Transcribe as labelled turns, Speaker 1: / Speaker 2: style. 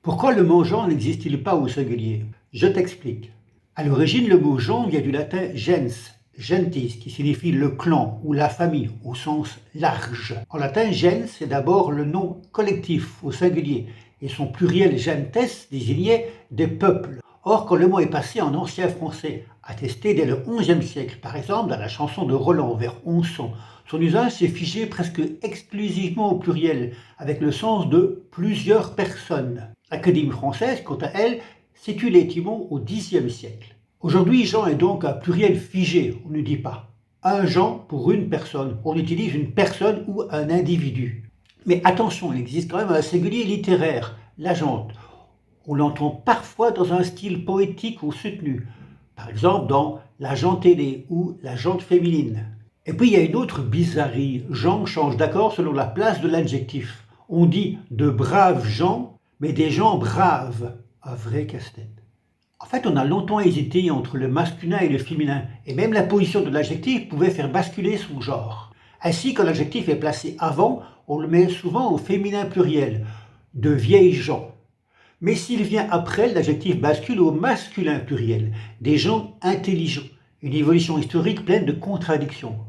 Speaker 1: Pourquoi le mot genre n'existe-t-il pas au singulier? Je t'explique. À l'origine, le mot genre vient du latin gens, gentis, qui signifie le clan ou la famille au sens large. En latin, gens est d'abord le nom collectif au singulier et son pluriel gentes désignait des peuples. Or, quand le mot est passé en ancien français, attesté dès le XIe siècle, par exemple dans la chanson de Roland vers 1100, son usage s'est figé presque exclusivement au pluriel, avec le sens de plusieurs personnes. L'Académie française, quant à elle, situe les timons au Xe siècle. Aujourd'hui, Jean est donc un pluriel figé, on ne dit pas un Jean pour une personne, on utilise une personne ou un individu. Mais attention, il existe quand même un singulier littéraire, la jante. On l'entend parfois dans un style poétique ou soutenu, par exemple dans la jante ailée ou la jante féminine. Et puis il y a une autre bizarrerie, Jean change d'accord selon la place de l'adjectif. On dit de braves gens, mais des gens braves, un vrai casse-tête. En fait, on a longtemps hésité entre le masculin et le féminin, et même la position de l'adjectif pouvait faire basculer son genre. Ainsi, quand l'adjectif est placé avant, on le met souvent au féminin pluriel, de vieilles gens. Mais s'il vient après, l'adjectif bascule au masculin pluriel, des gens intelligents, une évolution historique pleine de contradictions.